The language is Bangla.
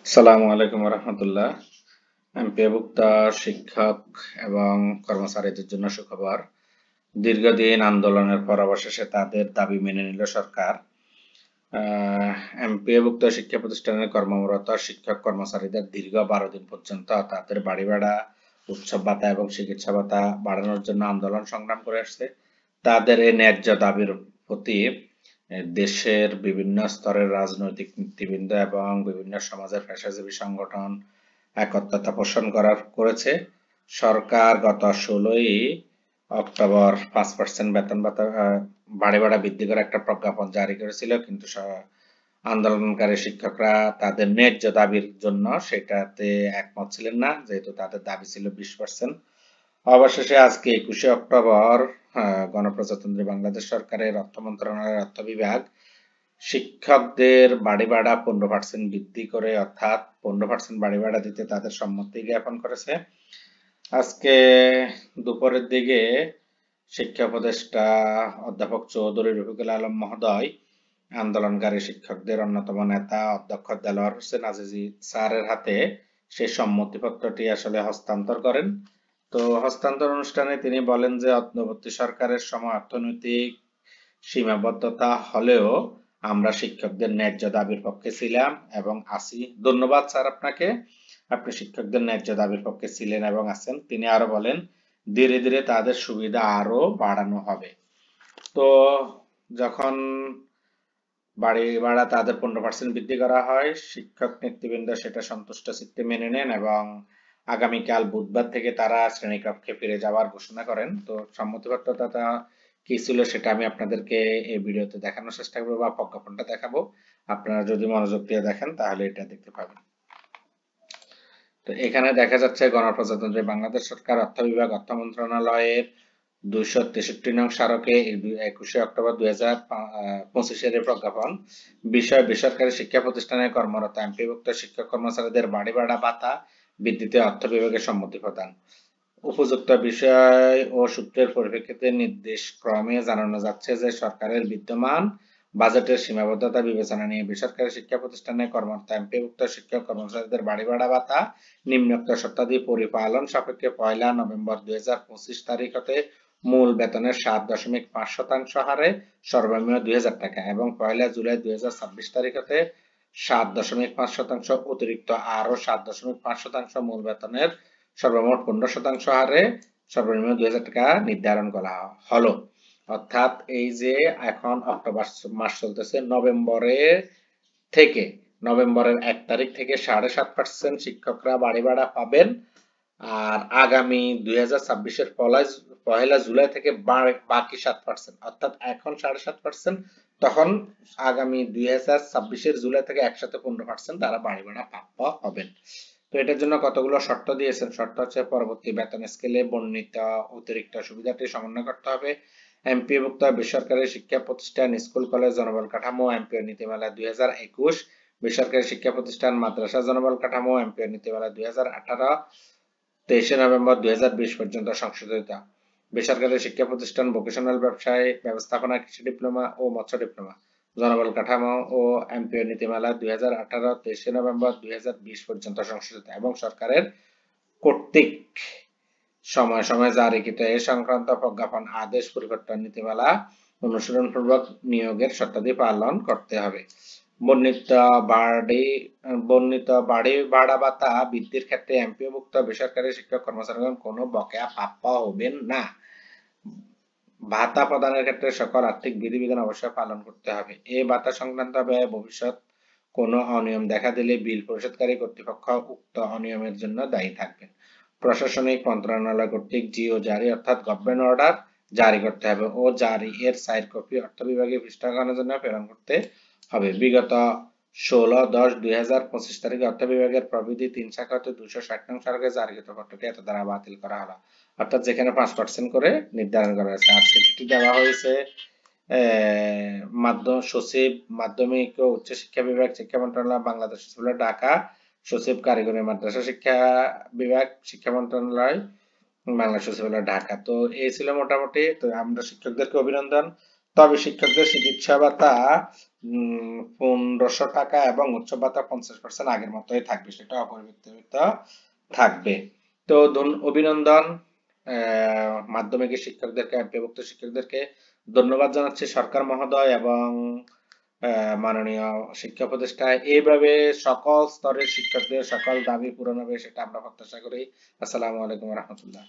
আসসালামু আলাইকুম রহমতুল্লাহ। এমপিওভুক্ত শিক্ষক এবং কর্মচারীদের জন্য সুখবর। দীর্ঘদিন আন্দোলনের পর অবশেষে তাদের দাবি মেনে নিল সরকার। এমপিওভুক্ত শিক্ষা প্রতিষ্ঠানে কর্মরত শিক্ষক কর্মচারীদের দীর্ঘ 12 দিন পর্যন্ত তাদের বাড়ি ভাড়া, উৎসব ভাতা এবং চিকিৎসা ভাতা বাড়ানোর জন্য আন্দোলন সংগ্রাম করে আসছে। তাদের এই ন্যায্য দাবির প্রতি দেশের বিভিন্ন স্তরের রাজনৈতিক নেতৃবৃন্দ এবং বিভিন্ন সমাজের পেশাজীবী সংগঠন একত্রতা পোষণ করেছে। সরকার গত 16ই অক্টোবর 5% বেতন ভাতা বাড়ি ভাড়া বৃদ্ধি করে একটা প্রজ্ঞাপন জারি করেছিল, কিন্তু আন্দোলনকারী শিক্ষকরা তাদের ন্যায্য দাবির জন্য সেটাতে একমত ছিলেন না, যেহেতু তাদের দাবি ছিল 20%। অবশেষে আজকে 21শে অক্টোবর গণপ্রজাতন্ত্রী বাংলাদেশ সরকারের অর্থ মন্ত্রণালয়ের অর্থ বিভাগ শিক্ষকদের বাড়ি ভাড়া 15% বৃদ্ধি করে, অর্থাৎ 15% বাড়ি ভাড়া দিতে তাদের সম্মতি জ্ঞাপন করেছে। আজকে দুপুরের দিকে শিক্ষা উপদেষ্টা অধ্যাপক চৌধুরী রফিকুল আলম মহোদয় আন্দোলনকারী শিক্ষকদের অন্যতম নেতা অধ্যক্ষ দেলোয়ার হোসেন আজিজি স্যারের হাতে সেই সম্মতিপত্রটি আসলে হস্তান্তর করেন। তো হস্তান্তর অনুষ্ঠানে তিনি বলেন যে অন্তর্বর্তী সরকারের সময় অর্থনৈতিক সীমাবদ্ধতা হলেও আমরা শিক্ষকদের ন্যায্য দাবির পক্ষে ছিলাম এবং আছি। ধন্যবাদ স্যার আপনাকে, আপনি শিক্ষকদের ন্যায্য দাবির পক্ষে ছিলেন এবং আছেন। তিনি আরো বলেন ধীরে ধীরে তাদের সুবিধা আরো বাড়ানো হবে। তো যখন বাড়ি ভাড়া তাদের 15% বৃদ্ধি করা হয়, শিক্ষক নেতৃবৃন্দ সেটা সন্তুষ্ট চিত্তে মেনে নেন এবং আগামীকাল বুধবার থেকে তারা শ্রেণীকক্ষে ফিরে যাওয়ার ঘোষণা করেন। তো সম্মতিপত্রটা কি ছিল সেটা আমি আপনাদেরকে এই ভিডিওতে দেখানোর চেষ্টা করবো বা প্রজ্ঞাপনটা দেখাবো। আপনারা যদি মনোযোগ দিয়ে দেখেন তাহলে এটা দেখতে পাবেন। তো এখানে দেখা যাচ্ছে গণপ্রজাতন্ত্রী বাংলাদেশ সরকার অর্থ বিভাগ অর্থ মন্ত্রণালয়ের 263 নং স্মারকে 21শে অক্টোবর 2025 প্রজ্ঞাপন। বিষয় বেসরকারি শিক্ষা প্রতিষ্ঠানে কর্মরত এমপিভুক্ত শিক্ষক কর্মচারীদের বাড়ি ভাড়া ভাতা বৃদ্ধিতে অর্থ বিভাগের সম্মতি প্রদান। উপযুক্ত বিষয় ও সূত্রের পরিপ্রেক্ষিতে নির্দেশ ক্রমে জানানো যাচ্ছে যে সরকারের বিদ্যমান বাজেটের সীমাবদ্ধতা বিবেচনা নিয়ে বেসরকারি শিক্ষা প্রতিষ্ঠানে কর্মরত এমপিভুক্ত শিক্ষক কর্মচারীদের বাড়ি ভাড়া ভাতা নিম্নোক্ত শর্তাদি পরিপালন সাপেক্ষে 1 নভেম্বর 2025 তারিখ হতে মূল বেতনের 7.5% হারে সর্বনিম্ন 2000 টাকা এবং 1 জুলাই 2026 তারিখ হতে 7.5% অতিরিক্ত আরো 7.5% মূল বেতনের সর্বমোট 15% হারে সর্বনিম্ন 2000 টাকা নির্ধারণ করা হলো। অর্থাৎ এই যে এখন অক্টোবর মাস চলতেছে, নভেম্বরের 1 তারিখ থেকে 7.5% শিক্ষকরা বাড়ি ভাড়া পাবেন। আর আগামী 2026-এর 1 জুলাই থেকে বাকি 7%, অর্থাৎ এখন 7.5%, তখন আগামী 2026-এর জুলাই থেকে একসাথে 15% তারা বাড়ি ভাড়া প্রাপ্য হবেন। তো এটার জন্য কতগুলো শর্ত দিয়েছেন। শর্ত হচ্ছে পরবর্তী বেতন স্কেলে বর্ণিত অতিরিক্ত সুবিধাটি সমন্বয় করতে হবে। এমপিওভুক্ত বেসরকারি শিক্ষা প্রতিষ্ঠান, স্কুল, কলেজ, জনবল কাঠামো এমপিও নীতিমালা 2021, বেসরকারি শিক্ষা প্রতিষ্ঠান, মাদ্রাসা, জনবল কাঠামো এমপিও নীতিমালা 2018, 23 নভেম্বর 2020 পর্যন্ত সংশোধিত। বেসরকারি শিক্ষা প্রতিষ্ঠান, ভোকেশনাল ব্যবসায় ব্যবস্থাপনা, কৃষি ডিপ্লোমা ও মৎস্য ডিপ্লোমা, জনবল কাঠামো ও এমপিও নীতিমালা 2018, 23 নভেম্বর 2020 পর্যন্ত সংশোধিত এবং সরকারের কর্তৃক সময় সময় জারিকৃত এ সংক্রান্ত প্রজ্ঞাপন, আদেশ, পরিবর্তন নীতিমালা অনুসরণপূর্বক নিয়োগের শর্তাদি পালন করতে হবে। বর্ণিত বাড়ি ভাড়া ভাতা বৃদ্ধির ক্ষেত্রে এমপিওভুক্ত বেসরকারি শিক্ষক কর্মচারীগণ কোনো বকেয়া প্রাপ্য হবেন না। ভাতা প্রদানের ক্ষেত্রে সকল আর্থিক বিধিবিধান অবশ্যই পালন করতে হবে। এই ভাতা সংক্রান্ত ব্যয়ে ভবিষ্যৎ কোনো অনিয়ম দেখা দিলে বিল পরিশোধকারী কর্তৃপক্ষ উক্ত অনিয়মের জন্য দায়ী থাকবেন। প্রশাসনিক মন্ত্রণালয় কর্তৃক জিও জারি, অর্থাৎ গভর্নমেন্ট অর্ডার জারি করতে হবে ও জারি এর সাইড কপি অর্থ বিভাগে পৃষ্ঠাঙ্কনের জন্য প্রেরণ করতে হবে। বিগত 16/10/2025 তারিখে অর্থ বিভাগের প্রবিধি 3 শাখা হতে 260 নং স্মারকে জারিকৃত পত্রটি এত দ্বারা বাতিল করা হলো। অর্থাৎ যেখানে 5% করে নির্ধারণ করা হয়েছে। আর চিঠিটি দেওয়া হয়েছে সচিব, মাধ্যমিক ও উচ্চ শিক্ষা বিভাগ, শিক্ষা মন্ত্রণালয়, বাংলাদেশ সচিবালয়, ঢাকা। সচিব, কারিগরি মাদ্রাসা শিক্ষা বিভাগ, শিক্ষা মন্ত্রণালয়, বাংলা সচিবালয়, ঢাকা। তো এই ছিল মোটামুটি। তো আমরা শিক্ষকদেরকে অভিনন্দন। তবে শিক্ষকদের চিকিৎসা ভাতা 1500 টাকা এবং উৎসব ভাতা 50% আগের মতোই থাকবে, সেটা অপরিবর্তিত থাকবে। তো অভিনন্দন মাধ্যমিকের শিক্ষকদেরকে, এমপিভুক্ত শিক্ষকদেরকে ধন্যবাদ জানাচ্ছি সরকার মহোদয় এবং মাননীয় শিক্ষা উপদেষ্টা। এইভাবে সকল স্তরের শিক্ষকদের সকল দাবি পূরণ হবে সেটা আমরা প্রত্যাশা করি। আসসালামু আলাইকুম রহমতুল্লাহ।